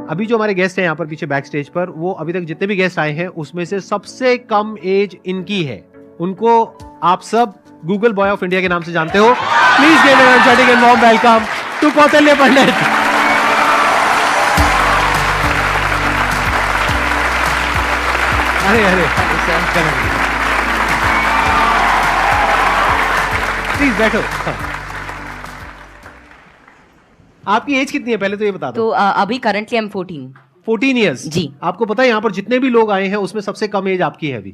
अभी जो हमारे गेस्ट हैं यहाँ पर पीछे बैक स्टेज पर, वो अभी तक जितने भी गेस्ट आए हैं उसमें से सबसे कम एज इनकी है। उनको आप सब गूगल बॉय ऑफ इंडिया के नाम से जानते हो। Please give an energetic and warm welcome to Kautilya Pandit. अरे अरे प्लीज बैठो। आपकी एज कितनी है पहले तो ये बता दो। तो अभी करंटली आई एम 14 ईयर्स जी। आपको पता है यहाँ पर जितने भी लोग आए हैं उसमें सबसे कम एज आपकी है अभी।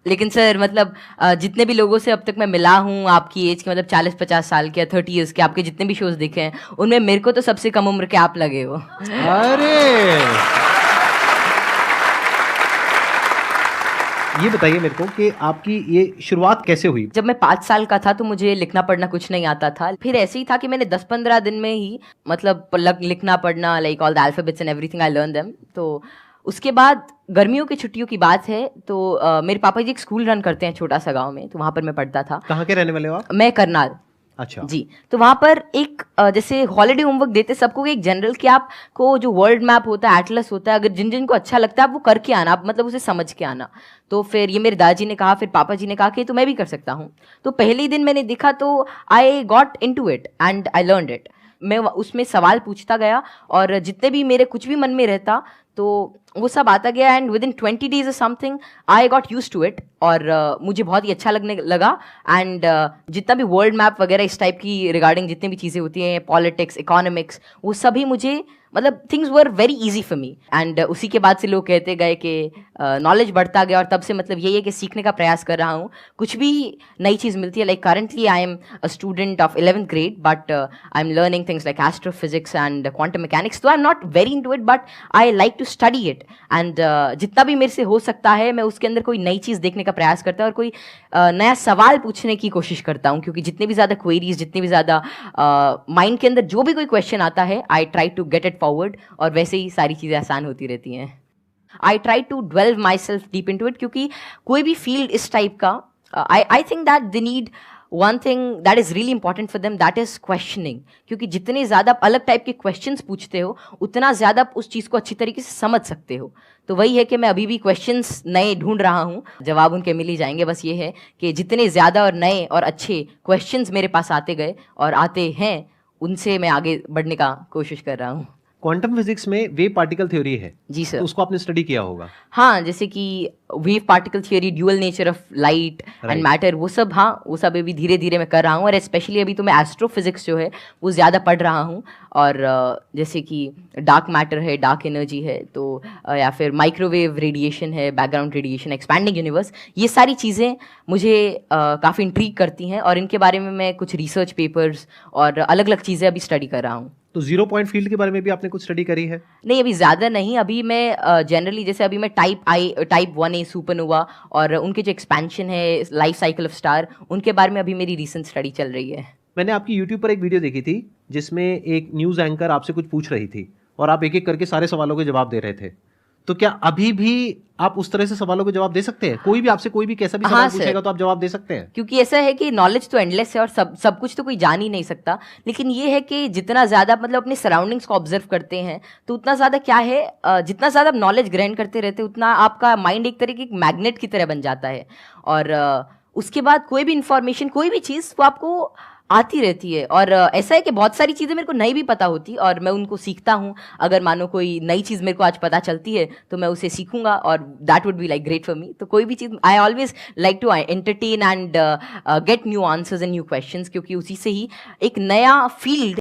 लेकिन सर मतलब जितने भी लोगों से अब तक मैं मिला हूँ आपकी एज के, मतलब 40-50 साल के या 30 ईयर्स के, आपके जितने भी शोज देखे हैं उनमें मेरे को तो सबसे कम उम्र के आप लगे हो। अरे ये बताइए मेरे को कि आपकी ये शुरुआत कैसे हुई। जब मैं 5 साल का था तो मुझे लिखना पढ़ना कुछ नहीं आता था। फिर ऐसे ही था कि मैंने 10-15 दिन में ही मतलब लिखना पढ़ना, like all the alphabets and everything I learn them. तो उसके बाद गर्मियों की छुट्टियों की बात है तो मेरे पापा जी एक स्कूल रन करते हैं छोटा सा गांव में, तो वहां पर मैं पढ़ता था। कहाँ के रहने वाले हो आप? मैं करनाल। अच्छा जी। तो वहां पर एक जैसे हॉलिडे होमवर्क देते सबको एक जनरल कि आपको जो वर्ल्ड मैप होता है, एटलस होता है, अगर जिन जिन को अच्छा लगता है आप वो करके आना, आप मतलब उसे समझ के आना। तो फिर ये मेरे दादाजी ने कहा, फिर पापा जी ने कहा कि तो मैं भी कर सकता हूँ। तो पहले ही दिन मैंने देखा तो I got into it and I learned it. मैं उसमें सवाल पूछता गया और जितने भी मेरे कुछ भी मन में रहता तो वो सब आता गया and within 20 days something I got use to it और मुझे बहुत ही अच्छा लगने लगा। एंड जितना भी वर्ल्ड मैप वगैरह इस टाइप की रिगार्डिंग जितनी भी चीज़ें होती हैं, पॉलिटिक्स, इकोनॉमिक्स, वो सभी मुझे मतलब things were very easy for me. And उसी के बाद से लोग कहते गए कि नॉलेज बढ़ता गया और तब से मतलब यही है कि सीखने का प्रयास कर रहा हूँ। कुछ भी नई चीज़ मिलती है, like currently I am a student of 11th grade but I am learning things like astrophysics and quantum mechanics. तो I am not very into it but I like to study it and जितना भी मेरे से हो सकता है मैं उसके अंदर कोई नई चीज़ देखने का प्रयास करता हूँ और कोई नया सवाल पूछने की कोशिश करता हूँ, क्योंकि जितने भी ज़्यादा क्वेरीज, जितनी भी ज़्यादा माइंड के अंदर जो भी कोई क्वेश्चन आता है I try to get it forward और वैसे ही सारी चीज़ें आसान होती रहती हैं। I try to delve myself deep into it, क्योंकि कोई भी फील्ड इस टाइप का I think that they need one thing that is really important for them, that is questioning. क्योंकि जितने ज़्यादा आप अलग टाइप के क्वेश्चंस पूछते हो उतना ज़्यादा आप उस चीज़ को अच्छी तरीके से समझ सकते हो। तो वही है कि मैं अभी भी क्वेश्चंस नए ढूंढ रहा हूँ, जवाब उनके मिल ही जाएंगे। बस ये है कि जितने ज़्यादा और नए और अच्छे क्वेश्चंस मेरे पास आते गए और आते हैं उनसे मैं आगे बढ़ने का कोशिश कर रहा हूँ। क्वांटम फिजिक्स में वेव पार्टिकल थ्योरी है जी सर। तो उसको आपने स्टडी किया होगा। हाँ, जैसे कि wave particle theory, dual nature of light and matter, वो सब, हाँ वो सब अभी धीरे धीरे मैं कर रहा हूँ। और स्पेशली अभी तो मैं एस्ट्रोफिजिक्स जो है वो ज़्यादा पढ़ रहा हूँ। और जैसे कि डार्क मैटर है, डार्क एनर्जी है, तो या फिर माइक्रोवेव रेडिएशन है, बैकग्राउंड रेडिएशन, एक्सपैंडिंग यूनिवर्स, ये सारी चीज़ें मुझे काफ़ी इंट्रीग करती हैं और इनके बारे में मैं कुछ रिसर्च पेपर्स और अलग अलग चीज़ें अभी स्टडी कर रहा हूँ। तो 0 पॉइंट फील्ड के बारे में भी आपने कुछ स्टडी करी है? नहीं, अभी ज़्यादा नहीं। अभी मैं जनरली जैसे अभी मैं टाइप 1A सुपरनोवा और उनके जो एक्सपेंशन है, लाइफ साइकिल ऑफ स्टार, उनके बारे में अभी मेरी रीसेंट स्टडी चल रही है। मैंने आपकी यूट्यूब पर एक वीडियो देखी थी जिसमें एक न्यूज़ एंकर आपसे कुछ पूछ रही थी और आप एक एक करके सारे सवालों के जवाब दे रहे थे। तो क्या अभी भी आप उस तरह से सवालों के जवाब दे सकते हैं? कोई भी आपसे कोई भी कैसा भी सवाल पूछेगा तो आप जवाब दे सकते हैं? क्योंकि ऐसा है कि नॉलेज तो एंडलेस है और सब कुछ तो कोई जान ही नहीं सकता। लेकिन ये है कि जितना ज़्यादा मतलब अपने सराउंडिंग्स को ऑब्जर्व करते हैं तो उतना ज़्यादा क्या है, जितना ज़्यादा आप नॉलेज ग्रहण करते रहते हैं उतना आपका माइंड एक तरह की मैग्नेट की तरह बन जाता है। और उसके बाद कोई भी इंफॉर्मेशन, कोई भी चीज़ वो आपको आती रहती है। और ऐसा है कि बहुत सारी चीज़ें मेरे को नहीं भी पता होती और मैं उनको सीखता हूँ। अगर मानो कोई नई चीज़ मेरे को आज पता चलती है तो मैं उसे सीखूंगा और that would be like great for me. तो कोई भी चीज़ I always like to entertain and get new answers and new questions, क्योंकि उसी से ही एक नया फील्ड